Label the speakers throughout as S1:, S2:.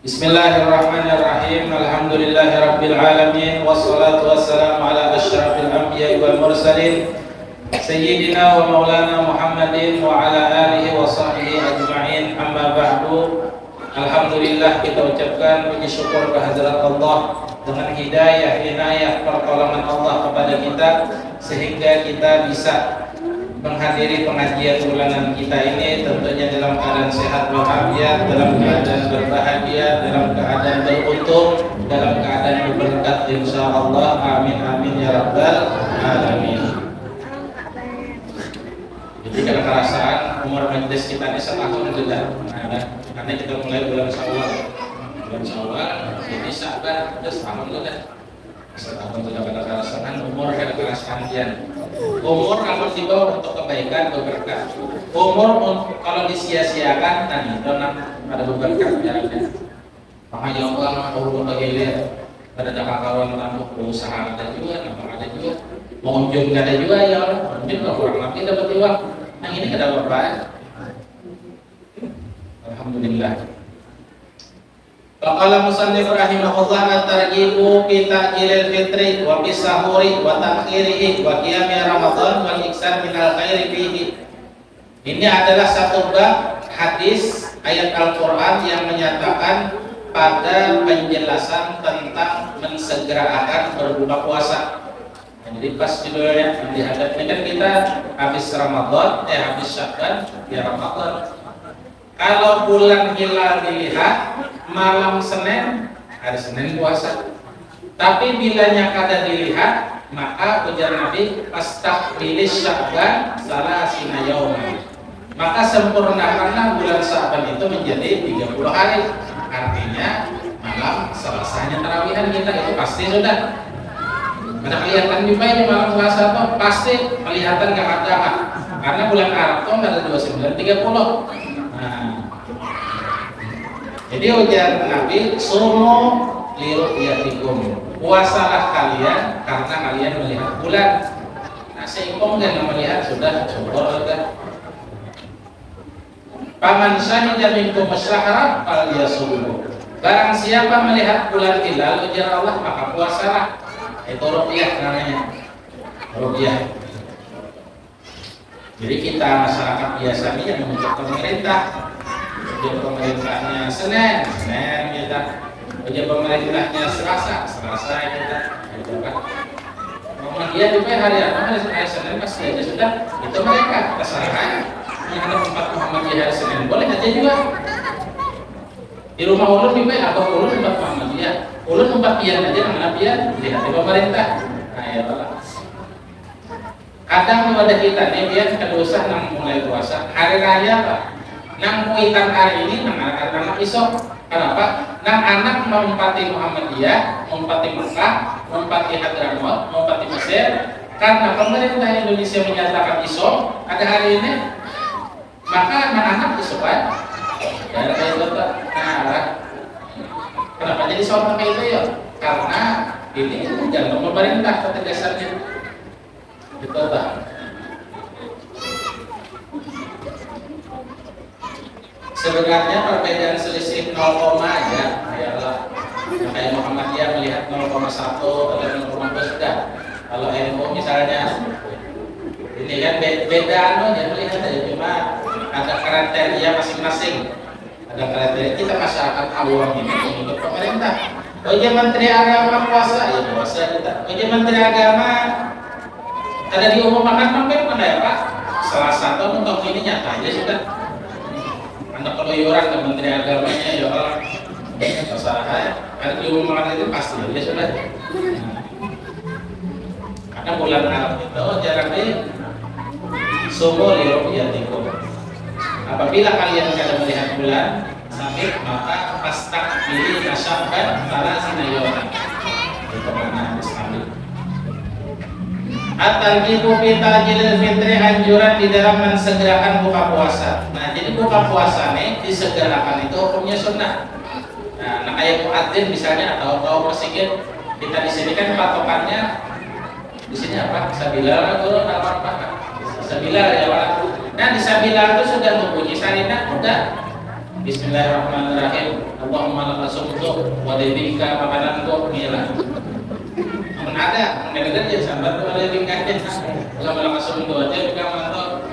S1: Bismillahirrahmanirrahim. Alhamdulillahirabbil alamin wassalatu wassalamu ala asyrafil anbiya'i wal mursalin sayyidina wa maulana Muhammadin wa ala alihi wa sahbihi ajma'in. Amma ba'du. Alhamdulillah, kita ucapkan puji syukur kehadirat Allah dengan hidayah, inayah, pertolongan Allah kepada kita sehingga kita bisa menghadiri pengajian bulanan kita ini tentunya dalam keadaan sehat walafiat, dalam keadaan berbahagia, dalam keadaan beruntung, dalam keadaan berberkat insyaallah. Amin amin ya rabbal alamin. Jadi kalau kerasaan umur majelis kita ini setahun juga, karena kita mulai bulan Syawal, ini Syaban udah setahun juga. Setahun sudah pada kerasaan umur kada kerasaan kian. Umur akan dibawa untuk kebaikan, berberkah. Umur kalau disia-siakan, itu ada berberkahnya. Makanya Allah umur bagi dia. Pada kawan tamu berusaha ada juga, nampak ada juga. Mengunjung ada juga ya orang. Mungkin kalau kurang lebih dapat uang. Yang ini kada apa-apa. Alhamdulillah. Qala musannif rahimahullah at-targhibu fi ta'jilil fitri wa fi sahuri wa ta'khirihi wa qiyami ramadan wal iksan min al-khairi fihi. Ini adalah satu bab hadis ayat Al-Qur'an yang menyatakan pada penjelasan tentang mensegerakan berbuka puasa. Jadi pas judulnya dihadap ini kan kita habis Ramadan, habis Syaban, ya Ramadan. Kalau bulan hilal dilihat malam Senin, hari Senin puasa. Tapi bilanya kada dilihat, maka ujar Nabi pastakbilis Sya'ban salasina yauman. Maka sempurnakanlah bulan Sya'ban itu menjadi 30 hari. Artinya malam Selasanya tarawihan kita itu pasti sudah. Ada kelihatan juga ini malam puasa tuh pasti kelihatan gak ada. Karena bulan Arab tuh ada 29 30. Jadi ujar Nabi, sumu liru'yatikum, puasalah kalian karena kalian melihat bulan. Nah, seimbang dan melihat sudah syukur sudah. Paman syahida minkum asyhara falyasumhu. Barang siapa melihat bulan hilal ujar Allah maka puasalah. Itu ru'yah namanya. Ru'yah. Jadi kita masyarakat biasa ini yang menuntut pemerintah. Ujian pemerintahnya Senin kita. Ujian pemerintahnya Selasa kita. Gitu kan. Kemudian juga hari apa? Hari Senin pasti aja sudah. Itu mereka kesalahan. Yang ada tempat Muhammadiyah hari Senin boleh aja juga. Di rumah ulun juga abah ulun tempat Muhammadiyah. Ulun tempat pian aja namanya pian. Lihat di pemerintah. Nah ya Allah. Kadang kepada kita nih dia kada usah nang mulai puasa hari raya Pak. Nang kuitan hari ini nang anak isok. Kenapa? Nang anak mempati Muhammadiyah, mempati Mekah, mempati Hadramaut, mempati Mesir. Karena pemerintah Indonesia menyatakan isok ada hari ini, maka anak-anak isok kan? Ya kayak itu Pak. Nah, kenapa jadi soal kayak itu ya? Karena ini jangan pemerintah ketegasannya. Gitu Pak. Sebenarnya perbedaan selisih 0, aja adalah kayak Muhammadiyah melihat 0,1 atau 0,2 sudah. Kalau NU misalnya ini kan beda aja melihat aja, cuma ada kriteria masing-masing. Ada kriteria kita masyarakat awam ini untuk pemerintah. Ujian Menteri Agama puasa, ya puasa kita. Ujian Menteri Agama ada diumumkan sampai mana ya Pak? Selasa atau untuk ini nyata aja sudah. Anda keluyuran ke Menteri Agamanya ya Allah. Terserah. Ada diumumkan itu pasti aja sudah. Karena bulan Arab itu jarang di subuh liru'yatikum. Apabila kalian kada melihat bulan sampai maka pastakbili Sya'ban salasina yauman. Itu makna Islam. At-targhibu fi ta'jilil fitri, anjuran di dalam mensegerakan buka puasa. Nah, jadi buka puasa nih disegerakan itu hukumnya sunnah. Nah, kayak muadzin misalnya atau kaum masjid kita di sini kan patokannya di sini apa? Sabila atau apa? Sabila ya Pak. Nah, di sabila itu sudah membunyi sarina udah Bismillahirrahmanirrahim. Allahumma laka sumtu wa dibika makanan tu mila. Aman ada, mendengar dia sambat tu ada tingkatnya. Allahumma laka sumtu aja juga mantap.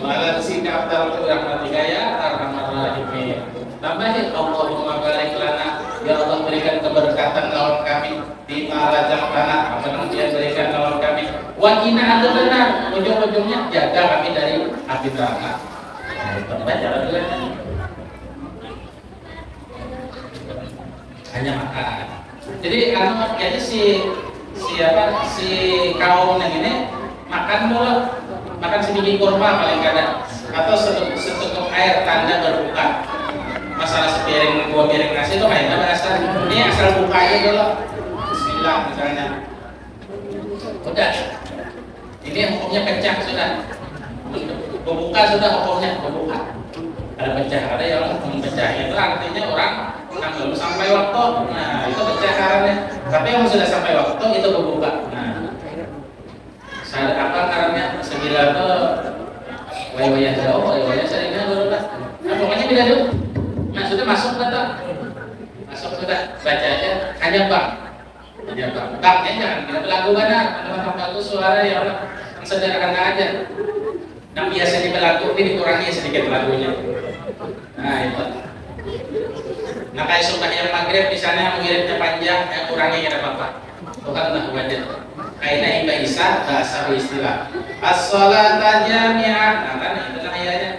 S1: Wala sikap dalam rahmatika ya arhamar rahimin. Tambahin Allahumma barik lana, ya Allah berikan keberkatan lawan kami di malajam tanah, apa yang dia berikan lawan kami. Wa qina adzabannar, ujung-ujungnya jaga kami dari api neraka. Nah, itu baca lagi. Hanya makan. Jadi jadi si kaum yang ini makan dulu, makan sebiji kurma paling kadang, atau seteguk air tanda berbuka. Masalah sepiring dua piring nasi itu kayaknya asal ini asal bukanya dulu. Bismillah misalnya. Udah. Ini hukumnya pecah sudah. Berbuka sudah hukumnya berbuka. Ada pecah, ada yang pecah itu artinya orang yang belum sampai waktu. Nah, itu pecah karena. Tapi yang sudah sampai waktu itu berbuka. Nah, saya apa karena segila itu wayah jauh, wayah seringnya dulu lah. Nah, pokoknya bila dulu. Nah, sudah masuk atau masuk sudah baca aja hanya bang. Hanya bang. Bangnya jangan kita berlagu benar. Teman-teman itu suara yang sederhana aja. Yang biasa dibelagu ini dikurangi sedikit lagunya. Nah itu. Nah kayak sunnah yang maghrib misalnya mengirimnya panjang, yang kurangi ya apa-apa. Bukan tak wajib. Kayaknya Iba Isa bahasa istilah. As-sholata jami'ah. Nah kan itu kan ayatnya.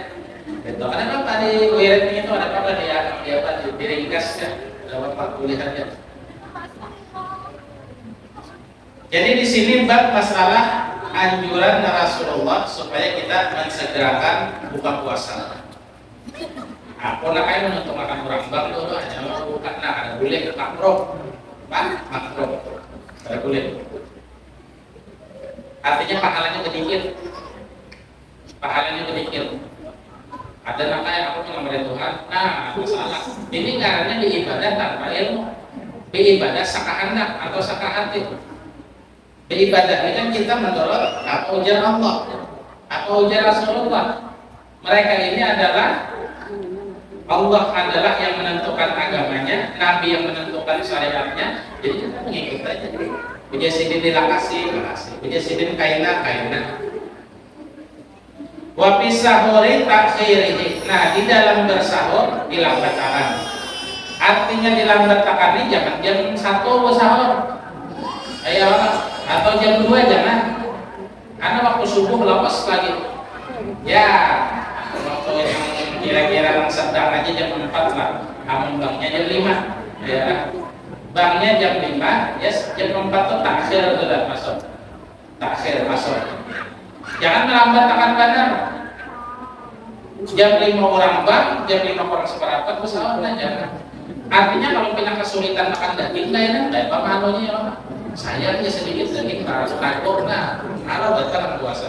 S1: Itu ada apa di wirid itu ada apa di apa di ringkas ya. Ada apa kulihatnya. Jadi di sini bab masalah anjuran Rasulullah supaya kita mensegerakan buka puasa. Aku nak kayak menuntut makan orang bang dulu hanya buka nah ada boleh makruh, makruh ada boleh. Artinya pahalanya sedikit, pahalanya sedikit. Ada nak kayak aku mengambil Tuhan. Nah masalah ini karena di ibadah tanpa ilmu, di ibadah sakahandak atau sakahati. Ibadah ini kan kita menurut apa ujar Allah, apa ujar Rasulullah. Mereka ini adalah Allah adalah yang menentukan agamanya, Nabi yang menentukan syariatnya. Jadi kita mengikut aja. Punya sidin dilakasi, punya sidin kaina. Wa pisahuri takhirihi. Nah di dalam bersahur dilambatkan. Artinya dilambatkan ini jangan jam 1 bersahur. Ayo atau jam 2 jangan, karena waktu subuh lepas lagi ya, waktu yang kira-kira sedang aja jam 4 lah, amun banknya jam 5 ya, banknya jam 5 yes, jam 4 tuh takhir sudah masuk, takhir masuk, jangan melambat akan benar jam 5 orang bank, jam 5 orang seperempat pesawat lah jangan. Artinya kalau punya kesulitan makan daging nggak enak, kayak apa manunya ya sayangnya sedikit daging harus takut. Nah kalau datang puasa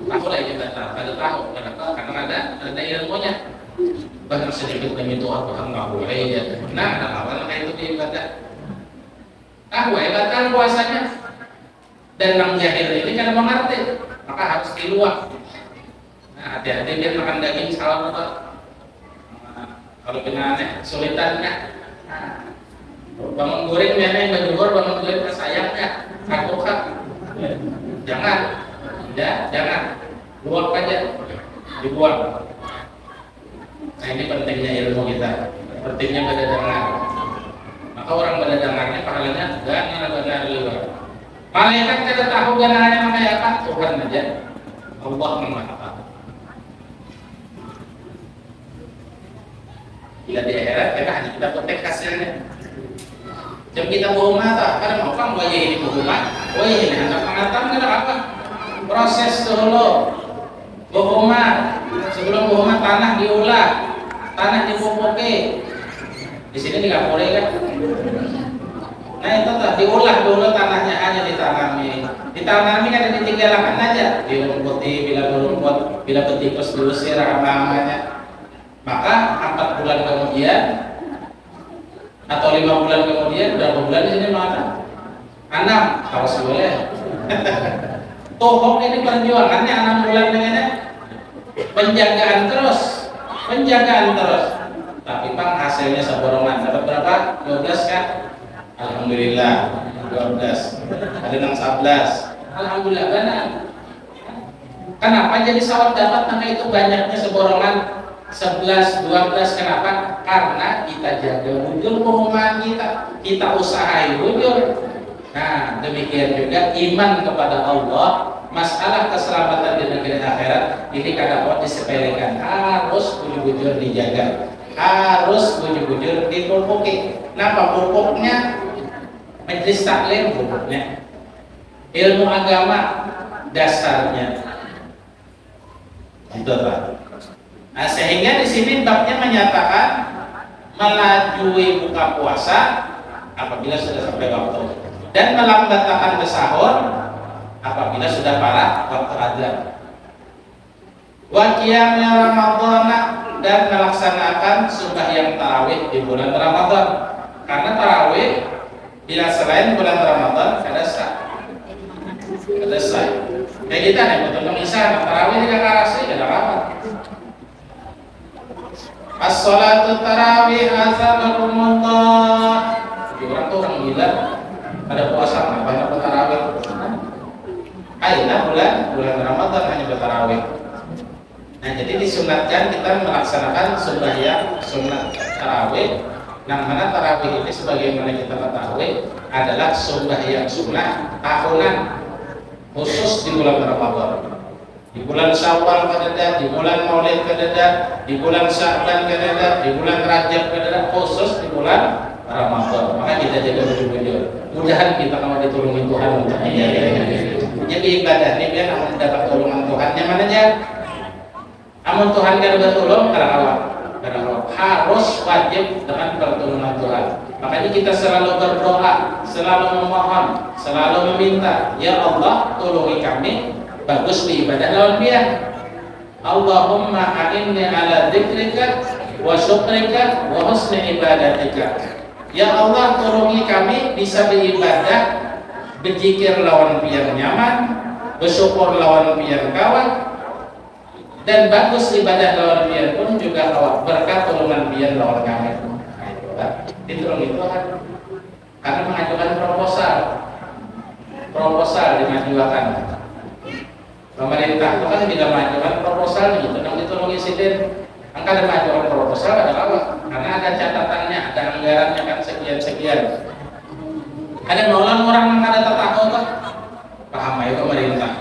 S1: aku lagi datang pada tahu karena ada ilmunya bahkan sedikit demi itu aku nggak boleh ya. Nah ada awal kayak itu di ibadah tahu ya batal puasanya dan yang jahil ini kan mengerti maka harus diluang. Nah hati-hati dia makan daging salah apa kalau kena aneh sulitannya. Bangun goreng memang bajur, bangun goreng sayangnya aku kan jangan ya jangan buang aja dibuang. Nah ini pentingnya ilmu kita, pentingnya pada dengar. Maka orang pada dengarnya pahalanya benar luar. Malaikat kita tahu ganarnya kayak apa Tuhan aja Allah mengatakan. Bila di akhirat kita kotek hasilnya. Jam kita bohong mata, kadang mau kan wajah ini bohong ini anak pengatam kan apa? Proses dulu bohong sebelum bohong tanah diolah, tanah dipupuki. Di sini nggak boleh kan? Nah itu tak diolah dulu tanahnya hanya ditanami kan ditinggalkan aja, dirumputi bila berumput, bila betikus diusir apa-apanya. Maka 4 bulan kemudian atau 5 bulan kemudian berapa bulan di sini mana? 6 kalau boleh. Tohok ini perjuangannya 6 bulan dengannya penjagaan terus. Tapi Bang hasilnya seborongan. Dapat berapa? 12 kan? Alhamdulillah 12. Ada yang 11. Alhamdulillah benar. Kenapa jadi sawat dapat maka itu banyaknya seborongan 11, 12? Kenapa? Karena kita jaga bujur pengumuman kita usahain bujur. Nah, demikian juga iman kepada Allah, masalah keselamatan di negeri akhirat ini kadang-kadang disepelekan. Harus bujur-bujur dijaga, harus bujur-bujur dipupuki. Kenapa pupuknya? Majelis taklim pupuknya, ilmu agama dasarnya. Itu Pak. Nah, sehingga di sini babnya menyatakan melajui buka puasa apabila sudah sampai waktu dan melambatkan sahur apabila sudah parah waktu adzan. Wa qiyamul Ramadhan, dan melaksanakan sembahyang tarawih di bulan Ramadan. Karena tarawih bila selain bulan Ramadan kada sah. Kayak kita nih betul misal tarawih tidak karasi kada apa. As-salatu tarawih azabullah. Orang tuh orang gila pada puasa banyak tarawih. Aina bulan Ramadan hanya bertarawih. Nah, jadi disunatkan kita melaksanakan sembahyang sunat tarawih. Nah, mana tarawih ini sebagaimana kita ketahui adalah sembahyang sunat tahunan khusus di bulan Ramadan. Di bulan Syawal kadada, di bulan Maulid kadada, di bulan Sya'ban kadada, di bulan Rajab kadada, khusus di bulan Ramadan. Maka kita jaga bujur-bujur. Mudahan kita kalau ditolongi Tuhan untuk menjaga. Jadi ibadah ini biar akan mendapat tolongan Tuhan. Yang mana aja? Amun Tuhan kada bertolong kada awak. Harus wajib dengan pertolongan Tuhan. Makanya kita selalu berdoa, selalu memohon, selalu meminta, ya Allah tolongi kami bagus di ibadah lawan dia. Allahumma a'inni ala dzikrika wa syukrika wa husni ibadatika. Ya Allah tolongi kami bisa beribadah, berzikir lawan pian nyaman, bersyukur lawan pian kawan, dan bagus ibadah lawan pian pun juga awak berkat tolongan pian lawan kami. Nah, itu kan ditolongi Tuhan. Karena mengajukan proposal dimajukan. Pemerintah itu kan tidak mengajukan proposal gitu, yang ditolongi siden. Angka ada mengajukan proposal adalah apa? Karena ada catatannya, ada anggarannya kan sekian. Ada nolong orang yang ada tertakut kan? Paham ayo pemerintah.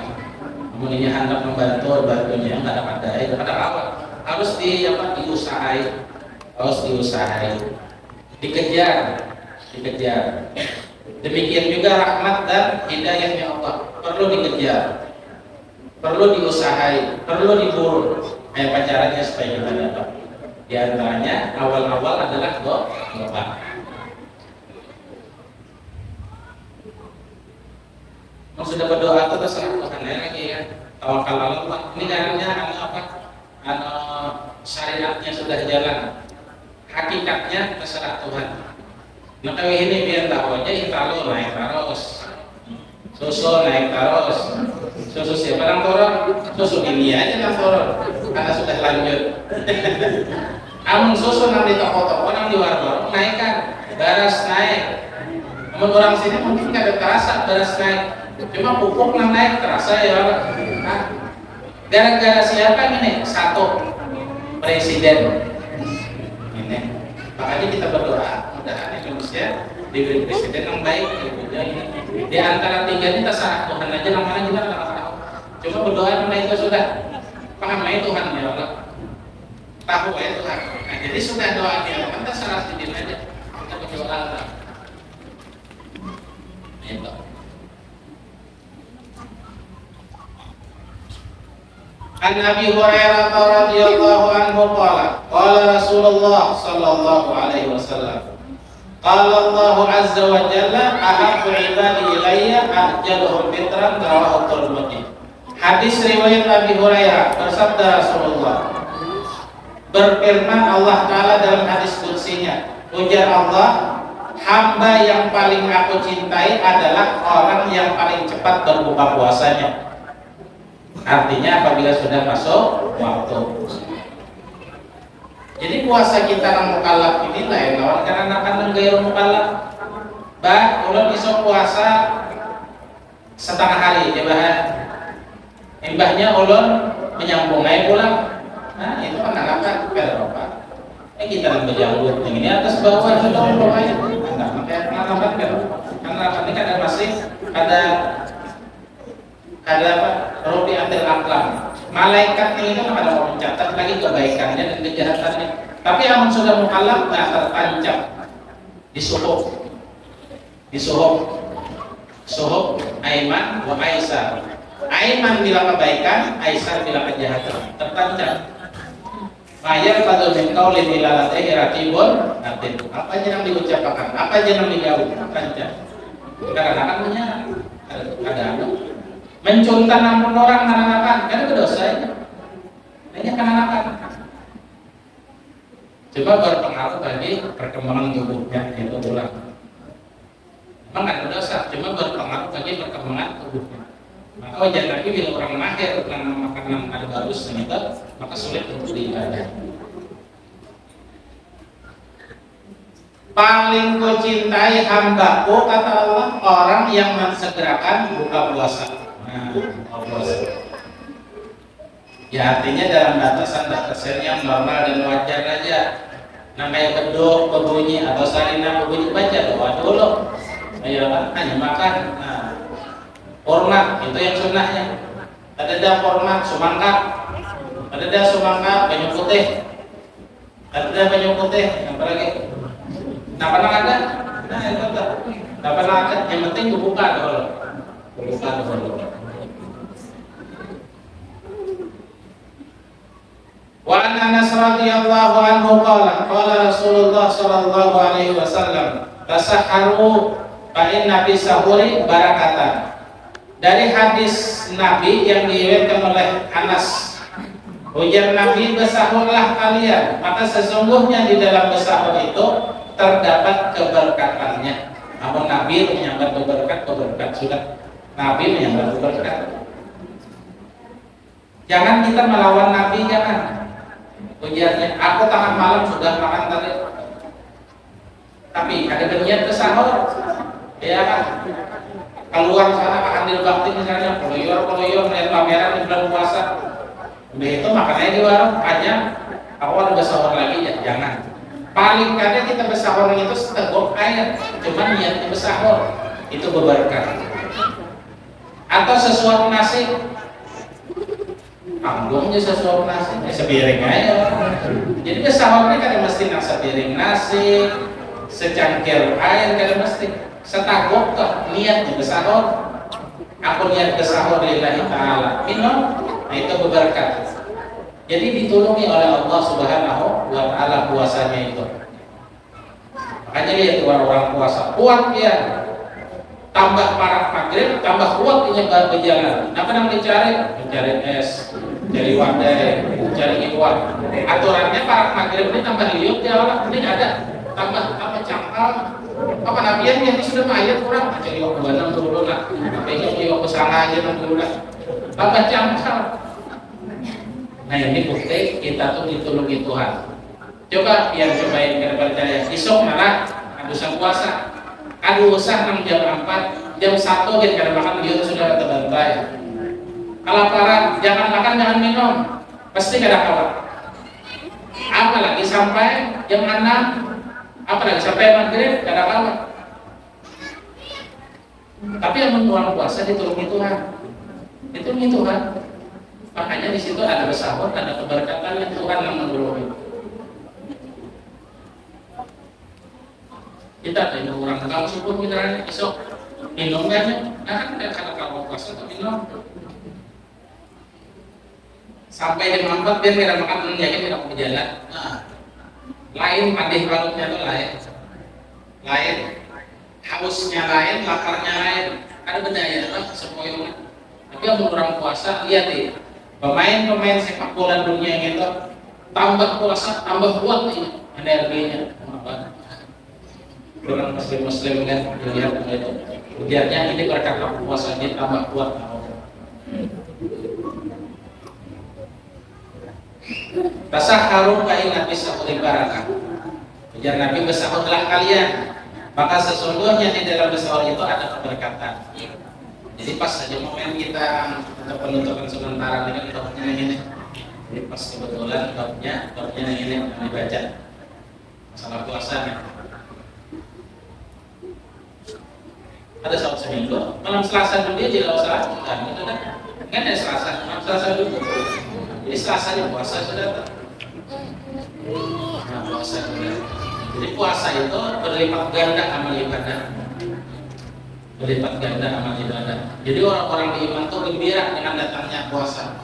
S1: Kemudian hendak membantu bantunya nggak ada itu ada apa? Harus diusahai, dikejar. Demikian juga rahmat dan hidayahnya Allah perlu dikejar, perlu diusahai, perlu diburu. Kayak caranya supaya kita dapat. Di antaranya awal-awal adalah doa. Mau sudah berdoa itu terserah Tuhan lagi ya. Tawakal Allah. Ini caranya apa? Syariatnya sudah jalan. Hakikatnya terserah Tuhan. Maka ini biar tahu aja italo naik terus. Susu naik terus. Susu siapa yang turun? Susu ini aja yang turun. Karena sudah lanjut. Amun susu nang di toko-toko nang di warung naikkan. Beras naik. Amun orang sini mungkin nggak terasa beras naik. Cuma pupuk nang naik terasa ya. Nah, gara-gara siapa ini? Satu presiden. Ini. Makanya kita berdoa mudah-mudahan Indonesia diberi presiden yang baik. Di antara tiga ini terserah Tuhan aja namanya kita nggak tahu. Cuma berdoa karena itu sudah paham ya Tuhan ya Allah. Tahu ya Tuhan. Nah, jadi sudah doa dia kan terserah di aja. Kita berdoa. Itu. An Abi Hurairah radhiyallahu anhu qala Rasulullah sallallahu alaihi wasallam qala Allah azza wa jalla ahabbu ibadi ilayya ahjaluhum fitran rawahu Tirmidzi. Hadis riwayat Abi Hurairah, bersabda Rasulullah, berfirman Allah Ta'ala dalam hadis qudsinya, ujar Allah, hamba yang paling aku cintai adalah orang yang paling cepat berbuka puasanya. Artinya apabila sudah masuk waktu. Jadi puasa kita nang mukallaf ini lain lawan karena anak gaya mukallaf. Bah, ulun iso puasa setengah hari coba. Imbahnya ulun menyambung aja pulang. Nah, itu kan anak Eropa. Kita nang berjanggut ini atas bawah itu ulun aja. Enggak pakai anak kan. Karena ini kan masih ada apa? Rubiatil aklam. Malaikat ini kan ada orang mencatat lagi kebaikannya dan kejahatannya. Tapi amun sudah mukallaf nggak tertancap di suhuf, Aiman wa Aisar. Aiman bila kebaikan, Aisar bila kejahatan. Tertancap. Mayar pada mengkau lebih lalatih rakibun. Nanti apa aja yang diucapkan, apa aja yang dijauh, tertancap. Kadang-kadang menyerang, kadang-kadang mencuntan namun orang kananakan, kan itu dosa ya. Hanya kananakan. Coba berpengaruh bagi perkembangan tubuhnya itu tulang. Memang ada dosa, cuma berpengaruh bagi perkembangan tubuhnya. Maka wajar lagi bila orang mahir karena makanan ada bagus ternyata maka sulit untuk diibadah. Paling ku cintai hambaku kata Allah orang yang mensegerakan buka puasa. Ya artinya dalam batasan yang normal dan wajar aja. Namanya beduk, berbunyi atau sarina berbunyi baca doa dulu. Ya hanya makan. Nah, korma itu yang sunnahnya. Ada korma sumangka, ada sumangka banyu putih, ada banyu putih. Apa lagi? Nah pernah ada? Nah itu tak. Nah pernah ada. Yang penting dibuka dulu. Buka dulu. Wa an Anas radhiyallahu anhu qala Rasulullah sallallahu alaihi wasallam tasahharu fa inna fi sahuri barakatan. Dari hadis Nabi yang diriwayatkan oleh Anas, ujar Nabi, bersahurlah kalian, maka sesungguhnya di dalam bersahur itu terdapat keberkatannya. Namun Nabi menyambat berkat sudah. Nabi menyambat berkat. Jangan kita melawan Nabi, jangan. Ujarnya, aku tengah malam sudah makan tadi. Tapi ada berniat bersahur, ya kan? Keluar sana ke Andil Bakti misalnya, koleyor melihat pameran di bulan puasa. Udah itu makannya di warung aja. Aku ada bersahur lagi ya, jangan. Paling kadang kita bersahur itu seteguk air, cuman niatnya bersahur itu berberkah. Atau sesuatu nasi, panggungnya sesuatu nasi, sepiring aja. Jadi bersahur ini kadang mesti sepiring nasi, secangkir air kadang mesti. Setagok toh niatnya bersahur. Aku niat bersahur lillahi ta'ala, minum, nah itu berberkat. Jadi ditulungi oleh Allah Subhanahu wa ta'ala puasanya itu. Makanya lihat orang puasa kuat ya. Tambah parak maghrib, tambah kuat ini berjalan. Apa yang dicari? Mencari es, mencari wadai, mencari iwan. Aturannya parak maghrib ini tambah liuk ya Allah, ini ada tambah apa cangkal. Apa nabian yang sudah mayat kurang aja liok banam dulu lah. Kayaknya liok kesana aja dulu lah. Tambah cangkal. Nah ini bukti kita tuh ditulungi Tuhan. Coba biar cobain kita percaya. Besok malah adusan puasa. Adusan 6 jam 4 jam 1 kita kada makan dia sudah terbantai. Kelaparan jangan makan jangan minum pasti kada kalah. Apalagi sampai jam 6 apalagi sampai maghrib kada kalah. Tapi yang mengulang puasa ditulungi Tuhan. Ditulungi Tuhan. Makanya di situ ada bersahur, ada keberkatan yang Tuhan yang menulungi. Kita ada orang kalau subuh kita besok minum kan? Nah kan kalau puasa tuh minum. Sampai jam 4 biar kita makan yakin kita mau berjalan. Nah, lain padih balutnya tuh lain, hausnya lain, laparnya lain. Ada benda ya kan semuanya. Tapi yang orang puasa lihat deh. Pemain sepak bola dunia yang itu tambah puasa tambah kuat ini energinya. Orang muslim kan dilihat itu ujarnya ini berkat puasanya tambah kuat. Tasahharu fa inna fi sahuri barakah. Ujar Nabi, bersahurlah kalian, maka sesungguhnya di dalam bersahur itu ada keberkatan. Jadi pas saja momen kita untuk penutupan sementara ini kan doanya ini. Jadi pas kebetulan doanya ini dibaca masalah puasanya. Ada saat seminggu, malam Selasa dulu dia tidak usah kan itu kan ada Selasa, malam Selasa dulu. Jadi Selasanya puasa sudah. Nah, puasa sudah. Jadi puasa itu berlipat ganda amal ibadah. Berlipat ganda amal ibadah. Jadi orang-orang beriman itu gembira dengan datangnya puasa.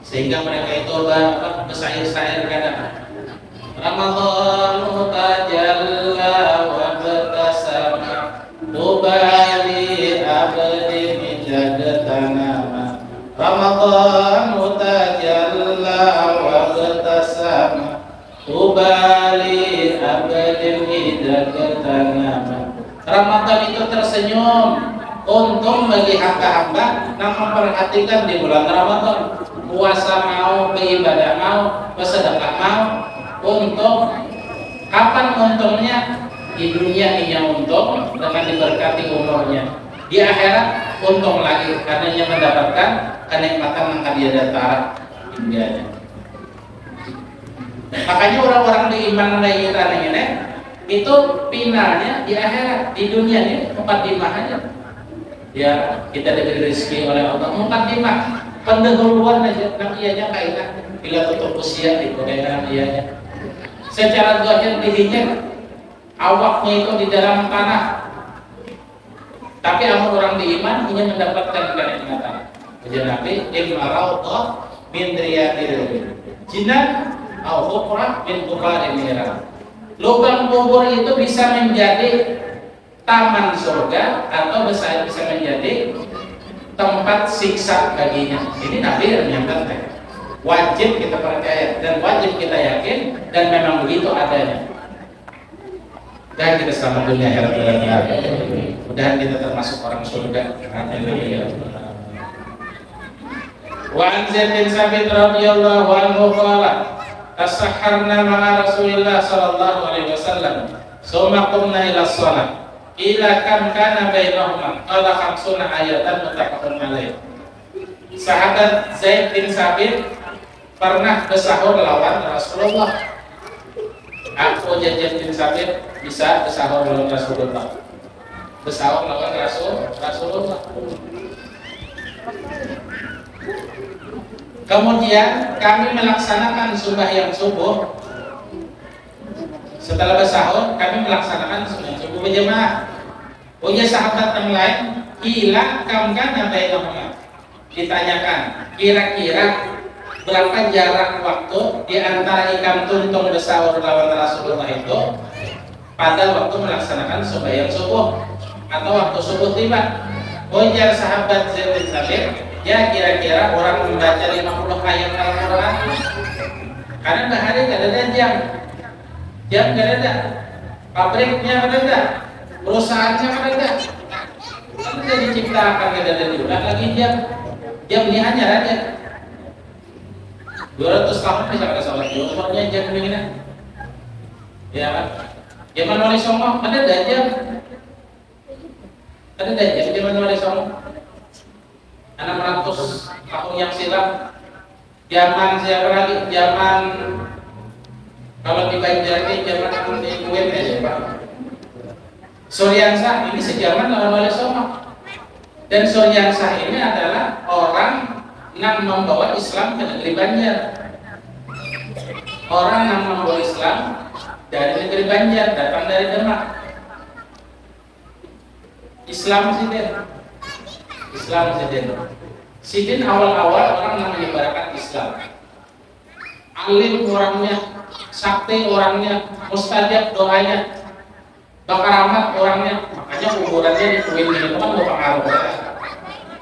S1: Sehingga mereka itu bersair-sair kadang. Ramadhanu tajalla wa bertasama Tubali abdi min jadatanama Ramadhanu tajalla wa bertasama Tubali abdi min jadatanama. Ramadan itu tersenyum, untung bagi hamba-hamba yang memperhatikan di bulan Ramadan. Puasa mau, beribadah mau, bersedekah mau, untung. Kapan untungnya? Di dunia ini untung dengan diberkati umurnya. Di akhirat untung lagi karena ia mendapatkan kenikmatan yang dia datang dunianya. Makanya orang-orang beriman kita ini itu finalnya di akhirat. Di dunia ini mukadimah aja. Ya kita diberi rezeki oleh Allah mukadimah, pendahuluan aja. Nanti ianya kaitan bila tutup usia di kaitan ianya. Secara zahir dirinya awaknya itu di dalam tanah, tapi amal orang beriman ingin mendapatkan kenikmatan. Ujar Nabi, "Imaraudhah min riyadil jinnah au hufrah min buqaril niran." Lubang kubur itu bisa menjadi taman surga atau bisa menjadi tempat siksa baginya. Ini Nabi yang menyampaikan. Wajib kita percaya dan wajib kita yakin dan memang begitu adanya. Dan kita selamat dunia akhirat berkah. Mudah-mudahan kita termasuk orang surga. Amin. Wa an Zaid bin Sabit radhiyallahu anhu qala tasahharna ma'a Rasulillah sallallahu alaihi wasallam summa qumna ila shalah ila kam kana bainahuma qala khamsuna ayatan muttafaqun alaih. Sahabat Zaid bin Sabit pernah bersahur lawan Rasulullah. Aku Zaid bin Sabit bisa bersahur lawan Rasulullah. Bersahur lawan Rasulullah. Kemudian kami melaksanakan sembahyang subuh. Setelah bersahur, kami melaksanakan sembahyang subuh berjamaah. Punya sahabat yang lain, kila kamkan bainahuma. Ditanyakan, kira-kira berapa jarak waktu di antara ikam tuntung bersahur lawan Rasulullah itu pada waktu melaksanakan sembahyang subuh atau waktu subuh tiba? Ujar sahabat Zaid bin Sabit, ya kira-kira orang membaca 50 ayat Al-Quran. Karena bahari gak ada jam gak ada, pabriknya gak ada, perusahaannya gak ada. Kan dia diciptakan gak ada juga lagi jam ini hanya aja 200 tahun bisa ada sholat umurnya jam begini. Ya kan? Zaman Wali Songo ada jam. Ada jam zaman Wali Songo. 600 tahun yang silam. Zaman siapa lagi? Zaman kalau di Banjarmasin zaman di Kuwait ya Pak. Suryansah ini sejaman lawan Wali Songo. Dan Suryansah ini adalah orang yang membawa Islam ke negeri Banjar. Orang yang membawa Islam dari negeri Banjar, datang dari Demak. Islam Sidin awal-awal orang yang menyebarkan Islam. Alim orangnya, sakti orangnya, mustajab doanya, bakaramat orangnya. Makanya kuburannya di Kuwait ini kan bapak Arab.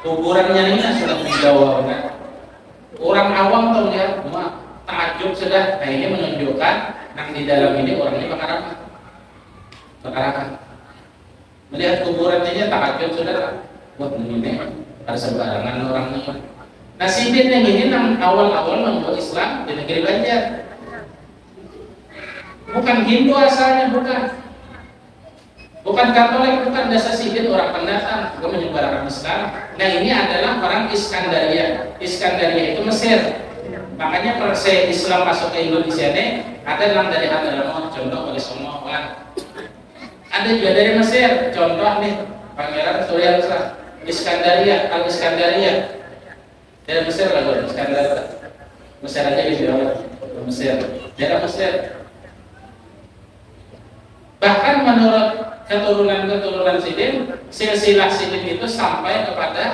S1: Kuburannya ini sudah menjawab kan? Orang awam tuh lihat, takjub sudah. Nah ini menunjukkan yang di dalam ini orangnya bakaramat. Melihat kuburannya takjub sudah. Buat ini ada sembarangan orangnya. Nah Sidin yang ini awal-awal membuat Islam di negeri Banjar. Bukan Hindu asalnya, bukan Katolik, bukan Dasasidin, orang pendatang juga menyebarkan Islam. Nah ini adalah orang Iskandaria. Iskandaria itu Mesir. Makanya perse Islam masuk ke Indonesia ini ada yang dari Hadramaut, contoh oleh semua orang. Ada juga dari Mesir, contoh nih Pangeran Surya Iskandaria, Al Iskandaria. Dari Mesir lah, Iskandaria. Mesir aja gitu, Mesir. Daerah Mesir. Bahkan menurut keturunan Sidin, silsilah Sidin itu sampai kepada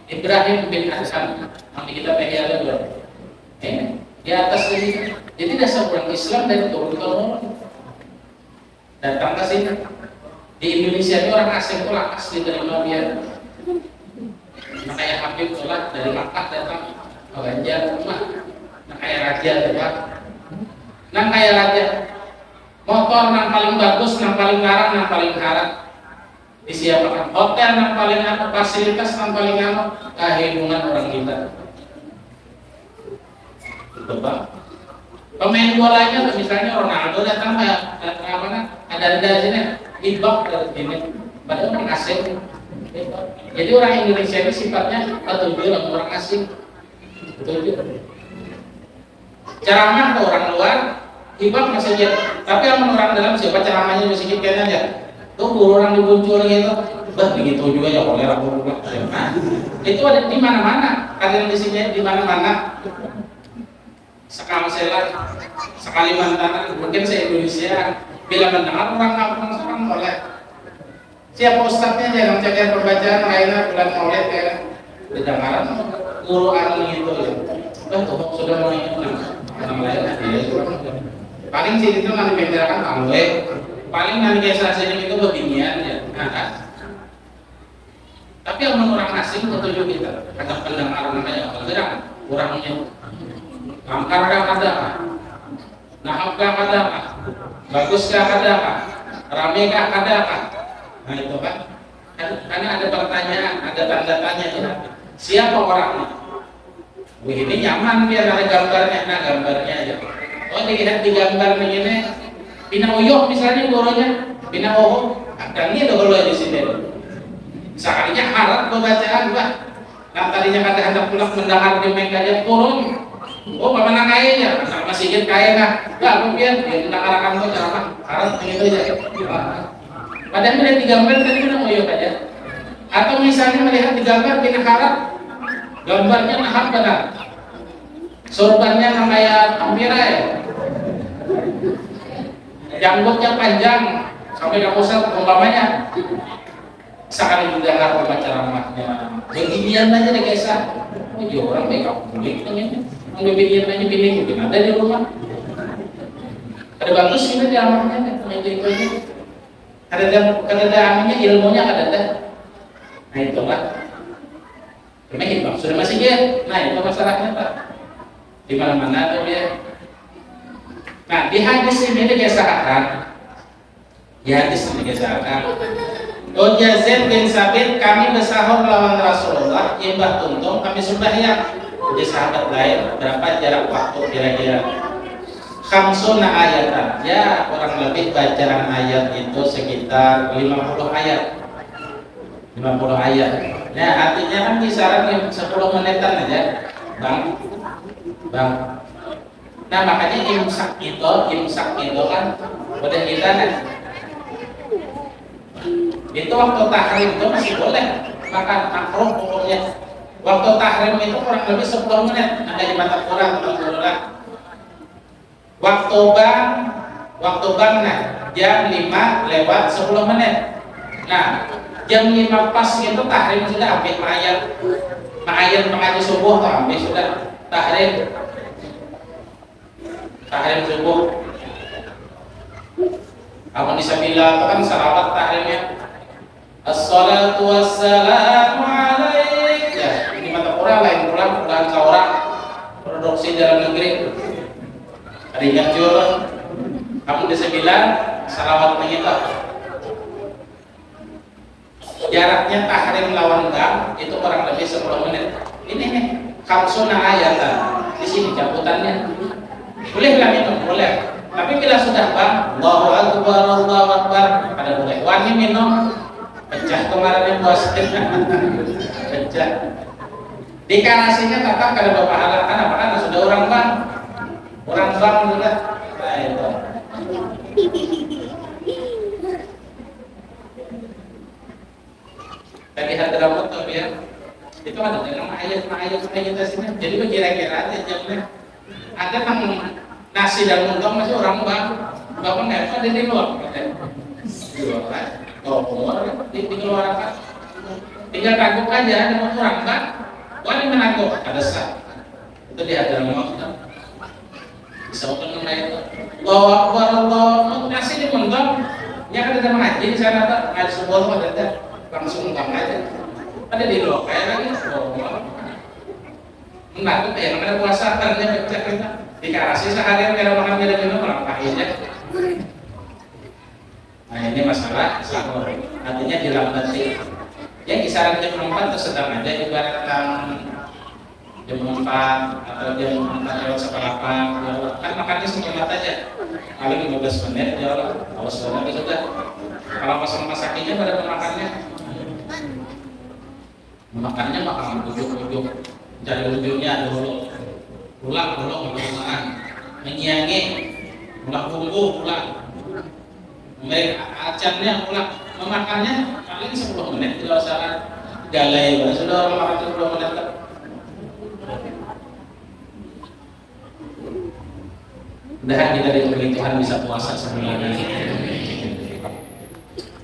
S1: Ibrahim bin Adham. Nanti kita ada dulu. Di atas ini. Jadi dasar orang Islam dari turun-turun datang ke sini. Di Indonesia ini orang asing itu lakas diterima biar. Makanya Habib sholat dari Makkah datang ke Banjar rumah. Nah kayak raja coba. Nah kayak raja. Motor yang paling bagus, yang paling larang, yang paling haram disiapkan. Hotel yang paling apa, fasilitas yang paling apa, kehubungan orang kita. Betul Pak. Pemain bolanya misalnya Ronaldo datang ke mana? Ada sini, Ibak dari sini. Padahal orang asing. Jadi orang Indonesia ini sifatnya ketujuh orang asing. Betul. Ceramah ke orang luar. Ibak masih jadi, tapi yang orang dalam siapa ceramahnya masih sedikit aja. Tuh guru orang dibuncul gitu, begitu juga ya oleh rabu. Nah, itu ada di mana-mana. Kalian di sini di mana-mana. Sekali Kalimantan, mungkin se Indonesia. Bila mendengar orang kampung sekarang oleh siapa ustadznya jangan cekir pembacaan lainnya bulan Maulid ya. Dengaran guru anu gitu ya. Tuh sudah mulai namanya paling sih itu nanti bicarakan pamwe, paling nanti biasanya itu beginian ya. Nah, tapi yang orang asing ketujuh kita, kata pendengar namanya bergerak, kurangnya, angkar ada, nahapkah ada, baguskah ada, ramekah ada, nah itu kan, karena ada pertanyaan, ada tanda tanya ya. Siapa orangnya? Wih ini nyaman dia ada gambarnya, nah gambarnya aja. Oh dilihat di gambar begini, Pina Uyuh misalnya gurunya, Pina Uyuh, dan ini kalau di sini. Sekalinya harap pembacaan Pak. Nah tadinya kata hendak pulang mendengar di Mekah turun. Oh mana kayaknya, sama sikit kaya nah. Enggak mungkin dia mendengar kamu ceramah, harap begitu aja. Padahal melihat di gambar tadi Pina Uyuh aja. Atau misalnya melihat di gambar Pina Harap, gambarnya nahap benar. Sorbannya kayak ampirai, janggutnya panjang sampai ke pusat umpamanya. Sekali mendengar ceramahnya, beginian aja deh guys. Oh iya orang baik aku kulit ini, beginian aja pilih mungkin ada di rumah. Ada bagus ini ceramahnya, ada anunya ilmunya ada deh. Nah itu Pak, memang Bang sudah masih dia. Nah itu masalahnya Pak. Di mana-mana tuh dia. Nah di hadis ini dikisahkan, di hadis ini dikisahkan, Zaid bin Sabit kami bersahur melawan Rasulullah, imbah tuntung kami sembahyang. Jadi sahabat lain berapa jarak waktu kira-kira? Khamsuna ayatan, ya kurang lebih bacaan ayat itu sekitar 50 ayat. 50 ayat. Nah artinya kan kisaran 10 menitan aja, Bang. Nah makanya imsak itu kan udah kita nih. Itu waktu tahrim itu masih boleh makan makruh pokoknya. Waktu tahrim itu kurang lebih 10 menit ada di mata Quran teman-teman. Waktu bang nah jam 5 lewat 10 menit. Nah jam 5 pas itu tahrim sudah habis ma'ayat mengaji subuh tuh habis sudah tahrim subuh. Apa bisa bilang kan salawat tahrimnya Assalatu wassalamu alaik. Ya, ini mata Quran lain Quran bukan seorang produksi dalam negeri. Ada yang jual. Kamu bisa bilang salawat kita. Jaraknya tahrim lawan bang itu kurang lebih 10 menit. Ini nih khamsuna ayatan. Di sini cabutannya. Boleh bilang itu, boleh. Tapi bila sudah bang, Allahu Akbar, Allahu Akbar, pada boleh. Wani minum, pecah kemarin yang puasa, pecah. Dikarasinya tetap kada berpahala, karena karena sudah orang bang sudah. Nah itu. Tadi Hadramaut tuh ya, itu ada dengan ayat sini. Jadi kira-kira aja jamnya. Ada yang nasi dan mundong masih orang bang nggak ada di luar, di luar kan? Oh, keluar di luar kan? Tinggal tangguh aja, ada orang bang. Wah ini menangguh, ada sah. Itu di Hadramaut kan? Bisa bukan itu. Allahu Akbar, Allah nasi di mundong. Ya kan ada mengaji di sana tak? Ngaji subuh ada langsung bang aja. Ada di luar kayak lagi. Menakut ya, namanya puasa ternyata cek kita dikarasi seharian kira makan kira minum orang akhirnya. Nah ini masalah sahur, artinya dilambatkan. Yang kisaran jam 4 tersedang aja ibaratkan jam 4 atau jam 4 lewat seperapan, kan makannya semangat aja. Paling 15 menit ya awas banget sudah. Kalau masak-masaknya pada makannya makan ujung-ujung. Cari ujungnya dulu, pulang makan, menyiangi, pulang bumbu pulang, acarnya pulang, memakannya paling 10 menit tidak usah galai, sudah orang makan 10 menit. Mudah kita diberi Tuhan bisa puasa sebelum ini.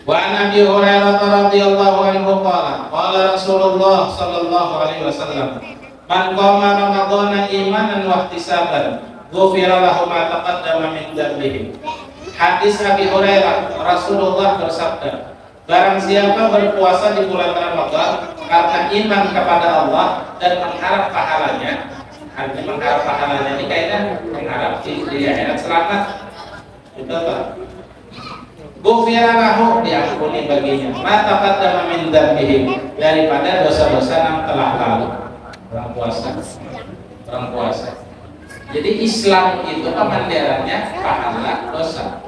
S1: Wa Nabi Hurairah radhiyallahu anhu qala Rasulullah sallallahu alaihi wasallam man qama ramadhana imanan wa ihtisaban ghufira lahu ma taqaddama min dhanbihi. Hadis Abi Hurairah, Rasulullah bersabda, barang siapa berpuasa di bulan Ramadan karena iman kepada Allah dan mengharap pahalanya, artinya mengharap pahalanya ini kaitan mengharap di akhirat selamat. Itu apa? Ghufira lahu, diampuni baginya ma taqaddama min dhanbihi, daripada dosa-dosa yang telah lalu. Orang puasa. Jadi Islam itu pemandirannya pahala dosa,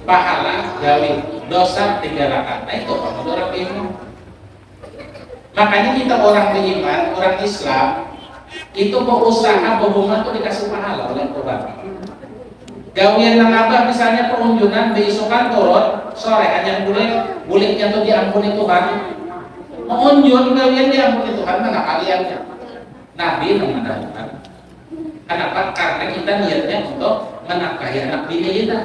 S1: pahala gawi, dosa tinggalkan. Nah itu orang beriman. Makanya kita orang beriman, orang Islam itu berusaha berhubungan itu dikasih pahala oleh Tuhan. Gawian yang abah misalnya pengunjungan beisukan turun sore hanya buliknya tuh diampuni Tuhan. Mengunjung kalian diampuni Tuhan, mana kaliannya? Nabi mengatakan, kenapa? Karena kita niatnya untuk menafkahi anak bini kita.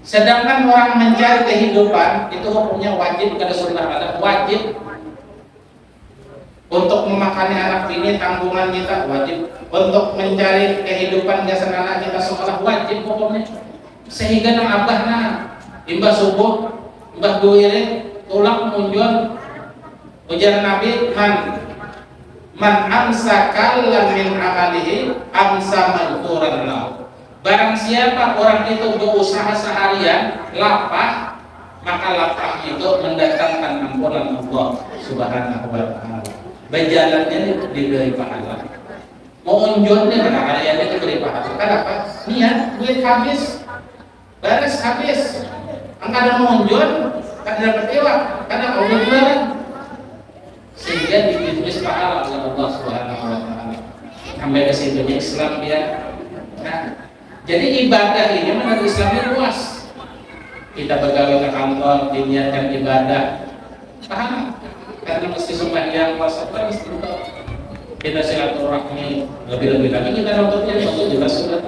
S1: Sedangkan orang mencari kehidupan itu hukumnya wajib, kada sunnah, ada wajib. Untuk memakani anak bini tanggungan kita wajib. Untuk mencari kehidupan jasa anak kita sekolah wajib hukumnya. Sehingga nang abahna imbah subuh, imbah duire, tulang munjul. Ujar Nabi, man amsa kalla min amalihi amsa maghfuran lahu. Barang siapa orang itu berusaha seharian lapah, maka lapah itu mendatangkan ampunan Allah Subhanahu wa taala. Berjalannya diberi pahala. Mau unjurnya mana kalian diberi pahala. Kenapa? Niat duit habis, baris habis. Angkada mau unjur, kada dapat iwak, kada mau unjur. Sehingga ditulis pahala oleh Allah Subhanahu wa taala. Sampai ke situ Islam dia. Nah, jadi ibadah ini menurut Islamnya luas. Kita pegawai ke kantor diniatkan ibadah. Paham? Karena mesti sembahyang puasa mesti untuk kita silaturahmi lebih-lebih lagi kita nontonnya waktu juga sudah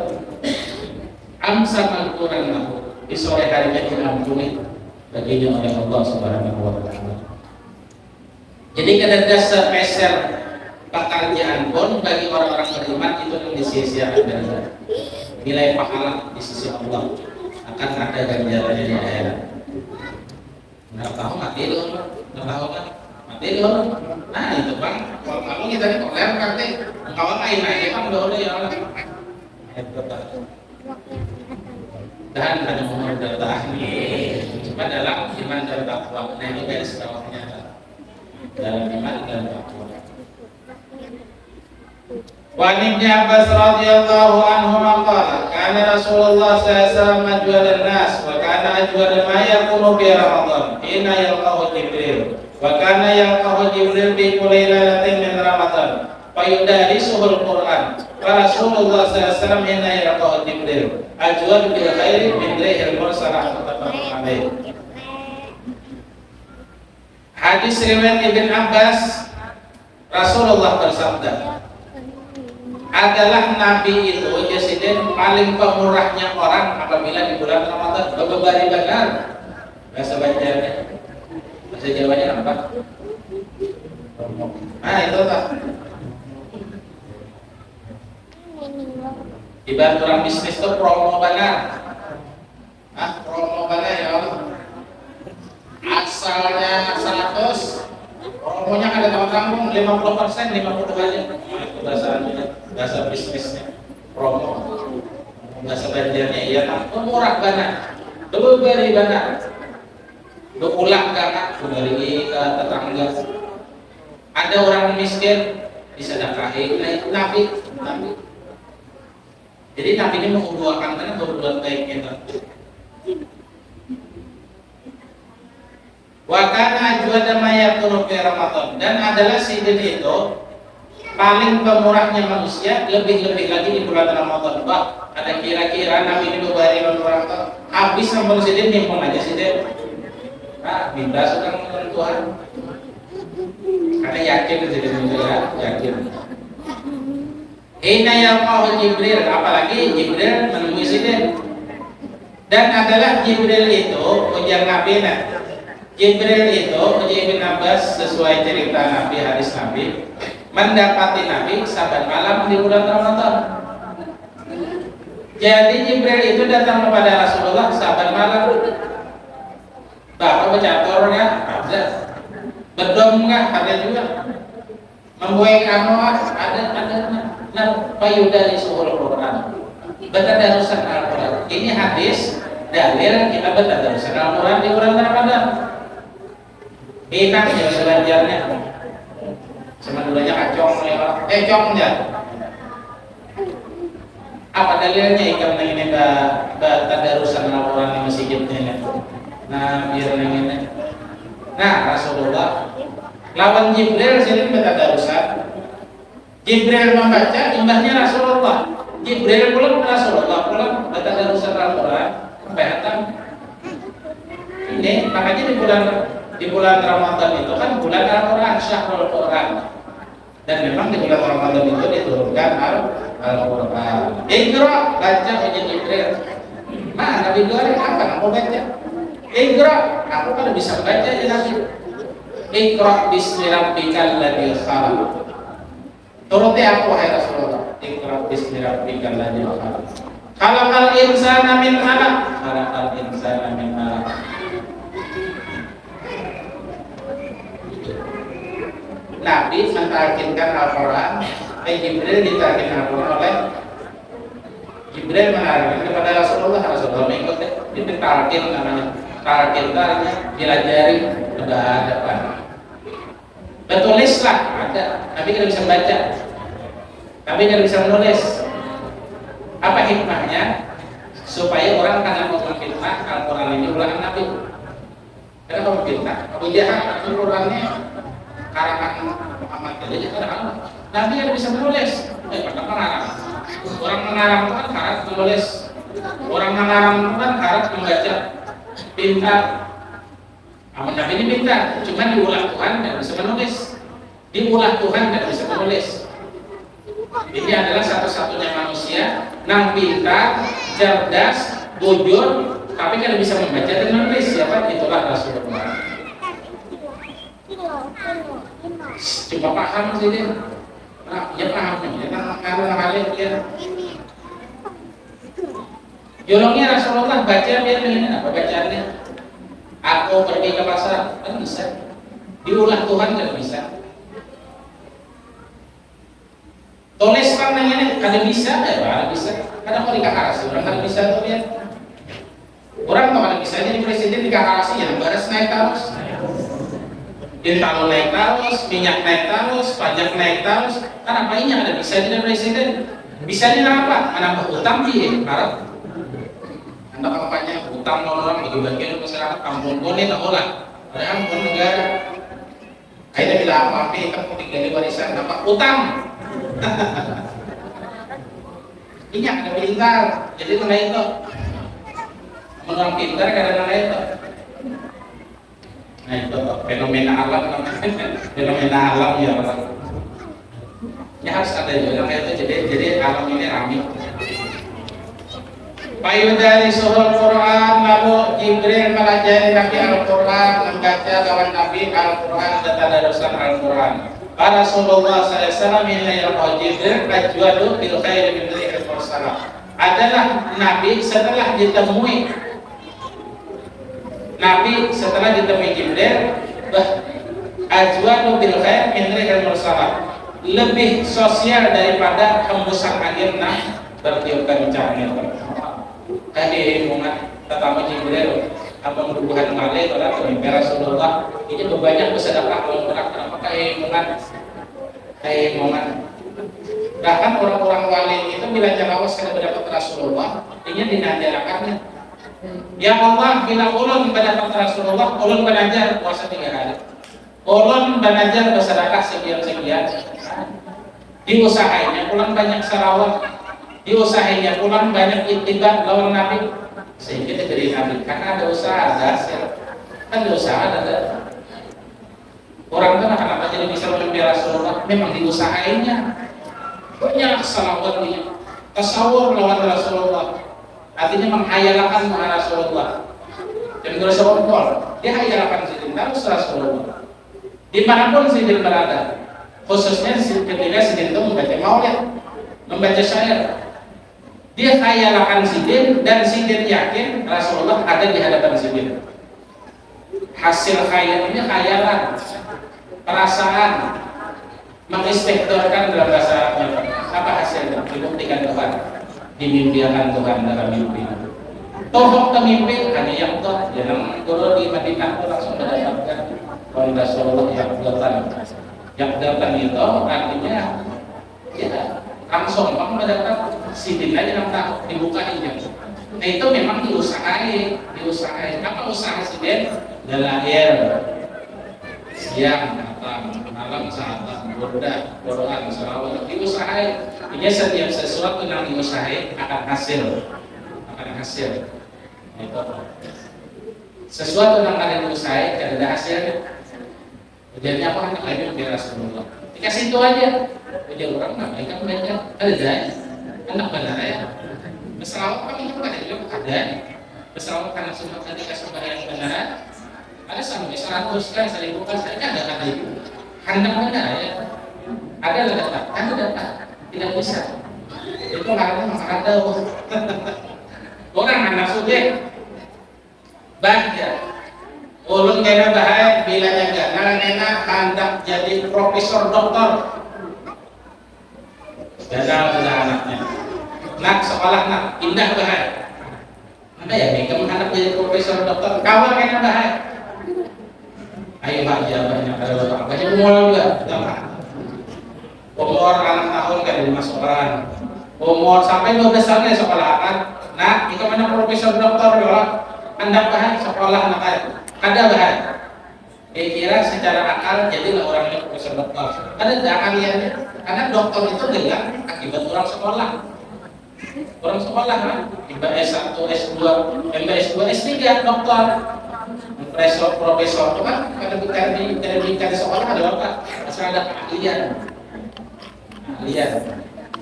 S1: amsa al-Quran lahu. Di sore harinya diampuni baginya oleh Allah Subhanahu wa taala. Jadi kadang sepeser pekerjaan pun bagi orang-orang beriman itu yang disia-siakan dari nilai pahala di sisi Allah akan ada ganjarannya di akhirat. Nggak tahu mati loh, nggak tahu kan mati loh. Nah itu bang, kalau kamu kita ini kok ler kan deh, kawan lain aja kan udah ya Allah. Dan hanya umur datang, cuma dalam iman dan takwa. Nah ini garis bawahnya dalam iman dan takwa. Wa an Ibnu Abbas radhiyallahu anhuma qala kana Rasulullah sallallahu alaihi wasallam ajwadan nas wa kana ajwada ma yakunu fi Ramadan hina yalqahu Jibril wa kana yalqahu Jibril bi kulli lailatin min Ramadan fa yudarisuhu al-Qur'an wa Rasulullah sallallahu alaihi wasallam hina yalqahu Jibril ajwad bil khairi min rihil mursalah muttafaqun alaih. Hadis riwayat Ibn Abbas, Rasulullah bersabda, adalah Nabi itu Presiden paling pemurahnya orang apabila di bulan Ramadan. Bebari benar bahasa Banjarnya, bahasa Jawanya apa? Nah itu tak ibarat orang bisnis itu promo benar. Promo benar ya Allah. Asalnya 100, promonya ada tanggung 50%, 50 aja. Itu bahasa bisnisnya, promo. Bahasa Banjarnya iya, murah banget, beri banget, berulang banget, beri ke tetangga. Ada orang miskin disedekahin, Nabi. Jadi Nabi ini menguduakan karena berbuat baik kita. Wa kana ajwada ma yakunu fi Ramadan, dan adalah sidin itu paling pemurahnya manusia, lebih-lebih lagi di bulan Ramadan. Bah, ada kira-kira Nabi ini berbari Ramadan habis nomor sidin nimpun aja sidin. Minta sudah menurut Tuhan. Karena yakin sidin itu ya, yakin. Hina yalqahu Jibril, apalagi Jibril menemui sidin. Dan adalah Jibril itu ujar Nabi Jibril itu Ibn Abbas sesuai cerita Nabi, hadis Nabi, mendapati Nabi saban malam di bulan Ramadan. Jadi Jibril itu datang kepada Rasulullah saban malam. Bapak bercatur nggak? Ada. Berdom nggak? Ada juga. Membuat anuat? Ada. Nah, payudari suhul Quran. Bertadarusan Al-Quran. Ini hadis dalil kita bertadarusan Al-Quran di bulan Ramadan. Enak ya belajarnya. Sebenarnya kacong ya. Congnya. Apa dalilnya ikan ini tadarusan Al-Quran di masjid ini? Nah, biar ini. Nah, Rasulullah lawan Jibril sini tadarusan. Jibril membaca, imbahnya Rasulullah. Jibril pulang, Rasulullah pulang tadarusan Al-Quran. Sampai hatam. Ini makanya di bulan Ramadan itu kan bulan Al-Quran, Syahrul Quran. Dan memang di bulan Ramadan itu diturunkan Al-Quran. Iqra, baca ujian Jibril. Nabi Ibrahim apa? Kamu baca. Iqra, aku kan bisa baca ya Nabi. Iqra bismi rabbikal ladzi khalaq. Turuti aku wahai Rasulullah. Iqra bismi rabbikal ladzi khalaq. Khalaqal insana min 'alaq. Khalaqal insana min 'alaq. Nabi mentalkinkan Al-Quran, Jibril ditalkinkan Al-Quran oleh Jibril menarikkan kepada Rasulullah. Rasulullah mengikut itu talkin namanya. Talkin artinya dilajari sudah ada Pak. Betulislah ada, tapi tidak bisa baca, tapi tidak bisa menulis. Apa hikmahnya? Supaya orang karena mau memfitnah Al-Quran ini ulangan Nabi. Kenapa memfitnah? Abu Jahal Al-Qurannya karangan Muhammad jadi kadang Nabi yang bisa menulis, pada mengarang. Orang mengarang itu kan harus menulis. Orang mengarang itu kan harus membaca, pintar. Namun Nabi ini pintar, cuma diulah Tuhan dan bisa menulis. Diulah Tuhan dan bisa menulis. Ini adalah satu-satunya manusia yang pintar, cerdas, jujur, tapi kan bisa membaca dan menulis. Siapa? Itulah Rasulullah. Coba paham sih dia. Ya paham nih. Karena hal dia. Jolongnya Rasulullah baca biar ini apa bacaannya? Aku pergi ke pasar kan bisa. Diulah Tuhan kan bisa. Tulis kan ini ada bisa ada bisa. Kadang mau dikakasi orang kan bisa tuh ya. Orang kalau ada bisa jadi presiden dikakasi ya baris naik terus. Intalu naik terus, minyak naik terus, pajak naik terus. Kan apa ini ada bisa tidak presiden? Bisa ini apa? Menambah utang di Arab. Anda kampanye utang orang bagi-bagi masyarakat kampung kone tak olah. Ada ampun negara. Akhirnya bilang apa? Kita mau tinggal di warisan apa? Utang. Minyak ada pintar, jadi mana itu? Orang pintar kadang-kadang itu. Nah itu fenomena alam namanya. Fenomena alam ya orang. Ya harus ada juga itu jadi alam ini ramai. Payudari suhul Quran, lalu Jibril melajari Nabi Al-Quran, membaca kawan Nabi Al-Quran dan tadarusan Al-Quran. Para Rasulullah SAW minayal Jibril ajwadu bil khairi min dzikri mursalah. Adalah Nabi setelah ditemui Jibril, ajwadu bil khairi min dzikri mursalah. Lebih sosial daripada hembusan angin bertiup kencang. Hubungan tetamu Jibril apa berhubungan malih atau mimpi Rasulullah ini banyak bersedekah orang apakah hubungan bahkan orang-orang wali itu bila jalawas kena mendapat Rasulullah ini dinajarakannya ya Allah bila ulun mendapat Rasulullah ulun belajar puasa 3 hari ulun belajar bersedekah sekian diusahainya ulun banyak salawat diusahainya pulang banyak ittiba lawan Nabi sehingga diberi Nabi karena ada usaha ada hasil kan ada usaha ada orang kan kenapa jadi bisa mimpi Rasulullah memang diusahainya banyak salawatnya tasawur lawan Rasulullah artinya menghayalkan Rasulullah dan Rasulullah dia hayalkan sidin terus Rasulullah dimanapun sidin berada khususnya ketika sidin itu membaca maulid membaca syair dia khayalakan sidin dan sidin yakin Rasulullah ada di hadapan sidin. Hasil khayalnya khayalan, perasaan, mengistiqtorkan dalam bahasa Arabnya. Apa hasilnya? Dibuktikan Tuhan, dimimpikan Tuhan dalam mimpi. Tohok ke mimpi hanya yang toh, yang guru di Madinah itu langsung mendapatkan Rasulullah yang datang itu artinya ya langsung kamu mendapat sidin aja yang tak dibukainnya. Nah itu memang diusahain. Apa usaha sidin? Dalail, siang, malam, saat burda, Quran, salawat diusahain. Ini setiap sesuatu yang diusahain akan hasil. Itu sesuatu yang ada diusahain tidak ada hasilnya. Jadi apa kan akhirnya di Rasulullah dikasih itu aja. Jadi orang nggak mereka ada anak benar ya. Besalawat kami itu ada juga ada. Besalawat karena semua ketika sembahyang benar ada sampai 100 kan 1000 kan saya ada kata itu. Hendak benar ya. Ada data tidak bisa. Itu karena ada orang anak sudah bahagia. Ulun kena bahaya bilanya enggak. Nana hendak jadi profesor doktor. Gagal sudah anaknya. Nak sekolah nak pindah bahaya. Apa ya? Kamu hendak jadi profesor doktor. Kawan kena bahaya. Ayo bahagia banyak kalau bapak. Banyak umur juga. Umur anak tahun kan dimasukkan. Umur sampai 12 tahun ya sekolahan. Nah, itu mana profesor doktor doang. Hendak bahaya sekolah anak ada bahan. Kira secara akal jadilah orang ini profesor doktor. Ada keahliannya. Karena doktor itu dengan akibat orang sekolah. Orang sekolah kan, S1, S2, S2, S3 doktor. Profesor itu kan karena di sekolah ada apa? Asal ada keahlian.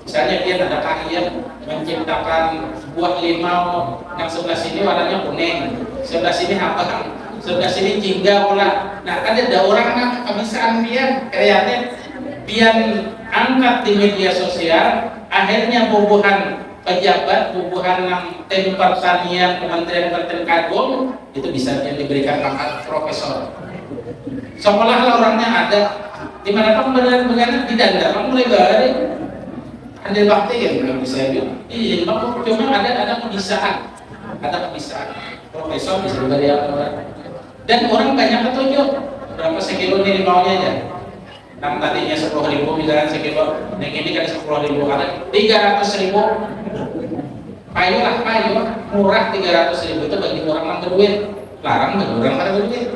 S1: Misalnya dia ada keahlian menciptakan buah limau yang sebelah sini warnanya kuning, sebelah sini apa? Sebelah sini jingga pula. Nah kan ada orang yang kebiasaan dia kreatif, dia angkat di media sosial, akhirnya bubuhan pejabat, bubuhan yang tim pertanian, kementerian kagum itu bisa diberikan pangkat profesor. Seolah-olah orangnya ada, di mana kamu benar-benar tidak ada, kamu mulai balik. Ada bakti yang belum bisa bilang. Iya, cuma ada kebisaan, profesor bisa diberi orang. Dan orang banyak petunjuk. berapa sekilo ini maunya aja. Yang tadinya 10.000 misalkan sekilo, yang ini kan 10.000 ada 300.000. Payu murah 300.000 itu bagi orang yang berduit, larang bagi orang pada berduit.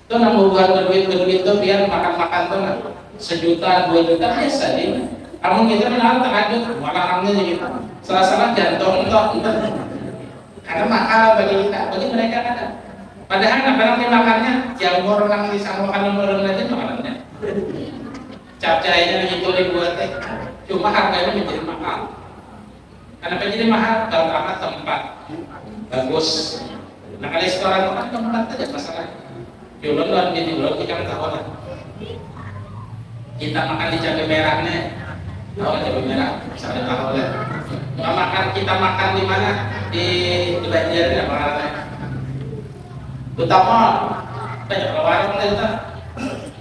S1: Itu nambah berduit tuh biar makan tuh sejuta 2 juta biasa deh. Kamu kita menaruh tahajud, larangnya gitu. Salah-salah jantung itu, karena mahal bagi kita, bagi mereka ada. Padahal barang dimakannya jamur orang di sana makan nomor aja makanannya. Capcaynya itu dibuat cuma harganya menjadi mahal. Kenapa jadi mahal? Karena tempat bagus. Nah kalau sekarang makan tempat aja masalah. Julun dan gini dulu kita tahu lah. Kita makan di cabai merahnya, tahu kan cabai merah? Misalnya tahu lah. Kita makan di mana? Di Banjar ya makanannya. Utama banyak warung itu.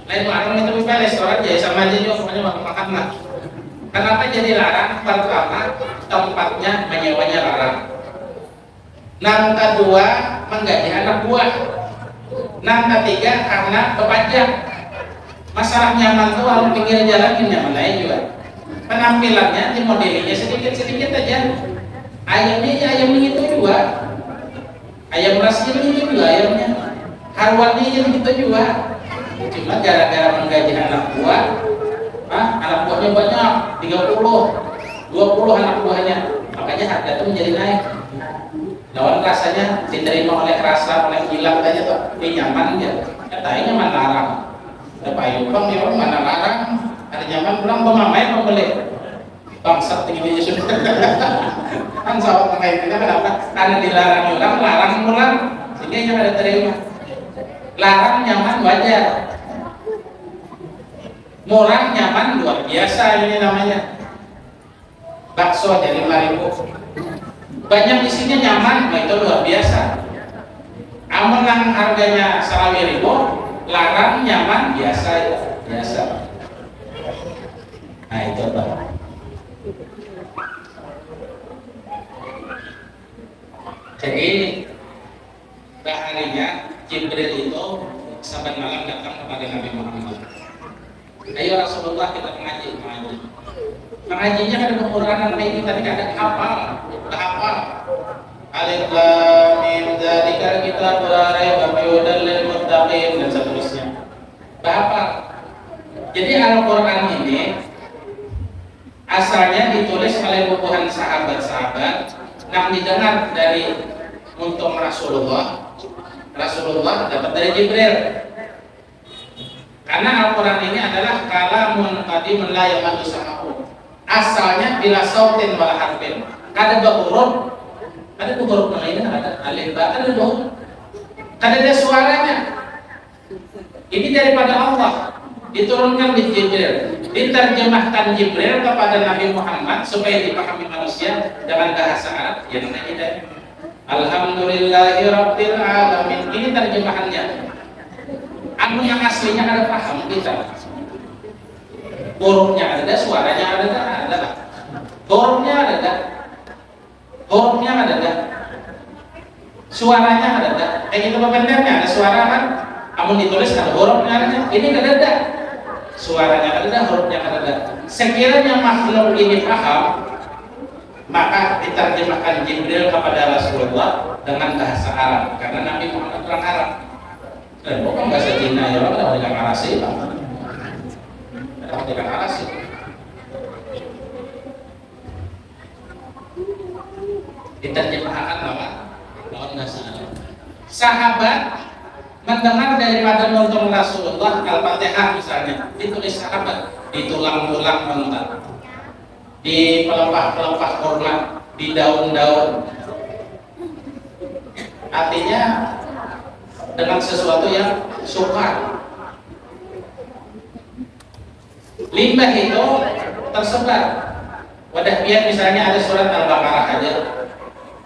S1: Lain warung itu bukan restoran jadi sama aja juga pokoknya makan lah. Kenapa jadi larang? Pertama tempatnya menyewanya larang. Yang kedua menggaji anak buah. Yang ketiga karena berpajak. Masalah nyaman tuh kalau pinggir jalan nyaman lain juga. Penampilannya dimodelinya sedikit aja. Ayamnya ayam itu juga. Ayam rasnya itu juga ayamnya. Harwannya itu juga. Cuma gara-gara menggaji anak buah, anak buahnya banyak, 30, 20 anak buahnya, makanya harga itu menjadi naik. Lawan rasanya diterima oleh rasa, oleh hilang aja tuh, ini nyaman ya. Katanya nyaman larang. Apa Bang, dia mana larang? Ada nyaman pulang pemamai pembeli. Bangsat tinggi sudah. Kan sawah pakai kita kenapa? Karena dilarang larang pulang, sehingga yang ada terima. Larang nyaman wajar. Murah nyaman luar biasa ini namanya. Bakso jadi 5.000. Banyak isinya nyaman, nah itu luar biasa. Amun yang harganya 1.000, larang nyaman biasa. Nah itu Pak. Jadi harinya Jibril itu saban malam datang kepada Nabi Muhammad. Ayo Rasulullah kita mengaji. Mengajinya ada pengurangan ini tadi ada hafal. Alif lam mim dzalika kitabul la raiba fihi hudal lil muttaqin dan seterusnya. Bahapa? Jadi Al-Qur'an ini asalnya ditulis oleh bubuhan sahabat-sahabat yang didengar dari untuk Rasulullah dapat dari Jibril. Karena Al-Quran ini adalah kalamun qadimun la yamadu samahu. Asalnya bila sautin wala harfin. Ada huruf ini ada alif ba, ada huruf. Ada suaranya. Ini daripada Allah. Diturunkan di Jibril, diterjemahkan Jibril kepada Nabi Muhammad supaya dipahami manusia dengan bahasa Arab yang kita. Alhamdulillahirabbil alamin. Ini terjemahannya. Anu yang aslinya ada paham kita. Hurufnya ada, suaranya ada. Hurufnya ada. Suaranya ada. Kayak gitu pendeknya ada suara kan. Amun ditulis ada hurufnya ada. Ini ada. Suaranya ada, hurufnya ada. Sekiranya makhluk ini paham, maka diterjemahkan Jibril kepada Rasulullah dengan bahasa Arab karena Nabi Muhammad orang Arab. Dan bukan bahasa Cina ya, orang tidak ngarasi, tidak ngarasi. Diterjemahkan lawan bahasa Arab. Sahabat mendengar daripada nonton Rasulullah Al-Fatihah misalnya, ditulis sahabat, ditulang-ulang mentah. Di pelepah-pelepah kurma, di daun-daun. Artinya dengan sesuatu yang sukar. Limbah itu tersebar. Wadah biar misalnya ada surat Al-Baqarah aja.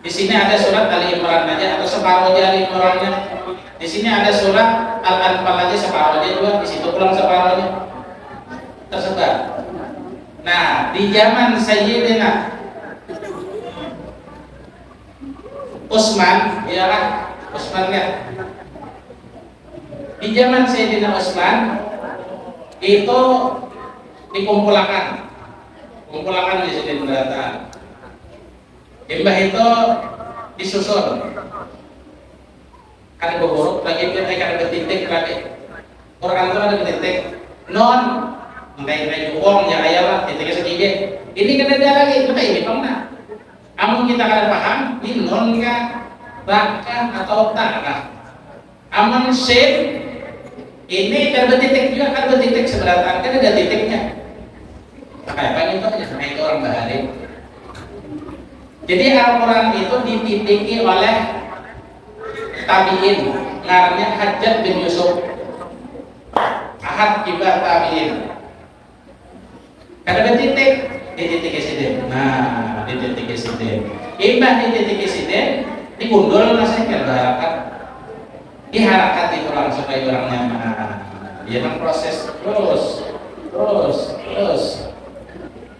S1: Di sini ada surat Ali Imran aja atau separuh aja Ali Imrannya. Di sini ada surat Al-Anfal aja separuh aja juga. Di situ pulang separuhnya tersebar. Nah, di zaman Sayyidina Utsman, ya kan? Utsman ya. Di zaman Sayyidina Utsman itu dikumpulkan di sini pendataan. Imbah itu disusun. Kan buruk lagi kan ada titik lagi. Quran itu ada titik non kayak uang ya ayalah titiknya segini. Ini kan ada lagi itu kayak gimana? Amun kita kada paham ini non kah, bahkan atau tak kah? Amun sin ini kan bertitik juga kan bertitik sebenarnya kan ada titiknya. Kayak apa itu aja sama itu orang bahari. Jadi Al-Quran itu dititiki oleh tabi'in, ngarannya Hajjaj bin Yusuf, ahad kibar tabi'in. Kada bertitik di titik sini. Nah, di titik sini. Imbah di titik sini digundul nasanya berharakat. Diharakat itu orang supaya orangnya dia proses terus.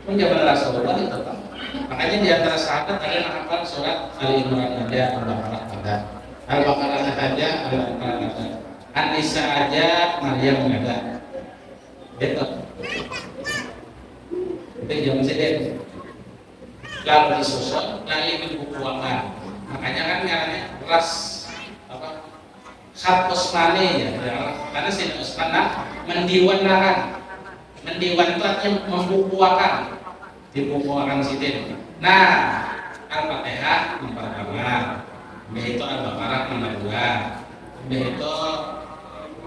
S1: Menjaga Rasulullah itu kan. Makanya di antara sahabat ada yang hafal surat Al-Imran ada, Al-Baqarah ada. Al-Baqarah ada, Al-Baqarah ada. An-Nisa aja, Maryam ada. Gitu. Itu jam sedih. Lalu disusun, lalu dibukukan. Makanya kan caranya ras apa? Khat Utsmani ya. Karena Sayyidina Utsman mendiwan itu artinya membukukan, dibukukan situ. Nah, Al-Fatihah nomor pertama, itu Al-Baqarah nomor 2, itu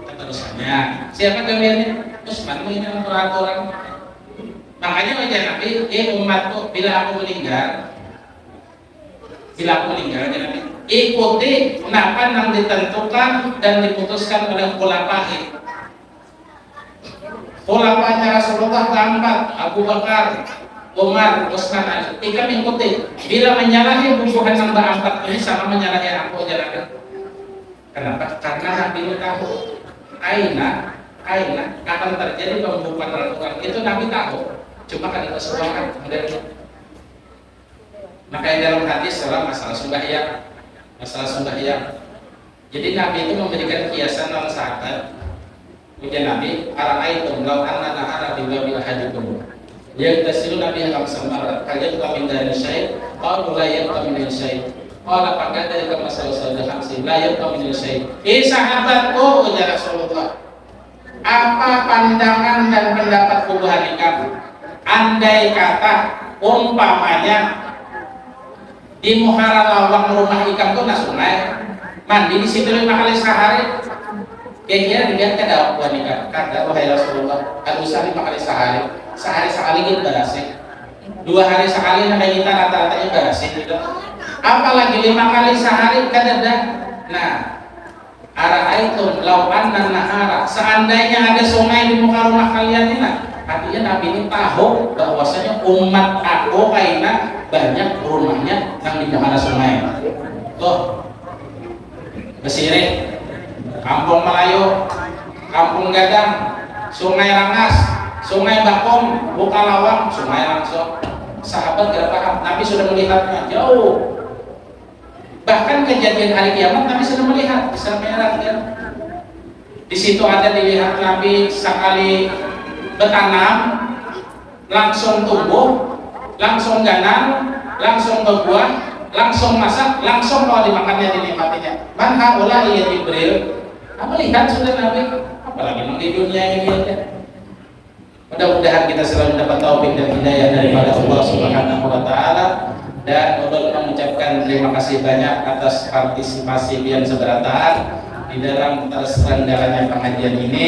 S1: keterusannya. Siapa gambarnya? Utsman ini aturan. Makanya wajah Nabi, umatku bila aku meninggal, ya Nabi, ikuti kenapa yang ditentukan dan diputuskan oleh khulafa'i. Khulafanya Rasulullah keempat, Abu Bakar, Umar, Utsman, Ali. Kita mengikuti. Bila menyalahi bubuhan yang keempat ini sama menyalahi aku jalankan. Kenapa? Karena Nabi itu tahu. Aina akan terjadi pembukaan Al-Quran. Itu Nabi tahu. Cuma kan itu sebuah makanya dalam hadis dalam masalah sembahyang. Jadi Nabi itu memberikan kiasan dalam sahabat. Ujian Nabi, ara'aitum law anna nahara bi babil ahadikum. Yaghtasilu Nabi yang samar, kalian tuh dari syai, qalu la yabqa min syai. Qala faqad dalika masalah hamsin, la yabqa min syai. Sahabatku, ujar Rasulullah, apa pandangan dan pendapat kubuhan kamu? Andai kata umpamanya di muhara lawang rumah ikan tuh sungai, mandi di situ 5 kali sehari. Kira-kira dilihat ke dalam buah nikah. Kata wahai Rasulullah, ada usaha 5 kali sehari. Sehari sekali gitu berhasil. 2 hari sekali namanya kita rata-ratanya berhasil gitu. Apalagi 5 kali sehari kan ada. Nah, ara'aitum law anna nahara, seandainya ada sungai di muka rumah kalian ini, artinya Nabi ini tahu bahwasanya umat aku kaina banyak rumahnya yang di muka sungai. Tuh, Besirih, Kampung Melayu, Kampung Gadang, Sungai Rangas, Sungai Bakung, Bukalawang, Sungai langsung. Sahabat tidak paham, Nabi sudah melihatnya jauh. Bahkan kejadian hari kiamat Nabi sudah melihat di Mi'raj kan. Di situ ada dilihat Nabi sekali bertanam langsung tumbuh, langsung ganan, langsung berbuah, langsung masak, langsung mau dimakannya dinikmatinya. Man haula ya Jibril. Melihat sudah Nabi, apalagi di dunia ini aja. Mudah-mudahan kita selalu mendapat taufik dan hidayah daripada Allah Subhanahu wa taala, dan mengucapkan terima kasih banyak atas partisipasi yang seberatan di dalam terselenggaranya pengajian ini,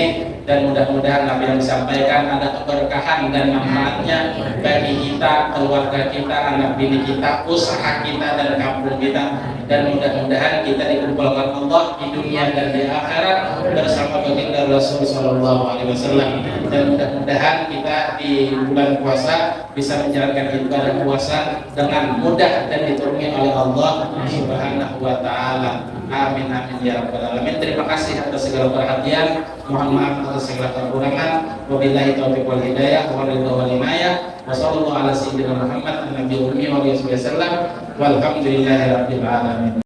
S1: dan mudah-mudahan apa yang disampaikan ada keberkahan dan manfaatnya bagi kita, keluarga kita, anak bini kita, usaha kita dan kampung kita, dan mudah-mudahan kita dikumpulkan Allah di dunia dan di akhirat bersama baginda Rasul Sallallahu Alaihi Wasallam, dan mudah-mudahan kita di bulan puasa bisa menjalankan ibadah puasa dengan mudah dan diturunkan oleh Allah Subhanahu Wa Taala. Amin amin ya rabbal alamin. Terima kasih atas segala perhatian. Mohon maaf atas segala kekurangan. Wabillahi taufiq wal hidayah wa ridha wal inayah. Wa sallallahu ala sayyidina Muhammad an nabiyyi ummi wa alihi wasallam. Walhamdulillahi rabbil alamin.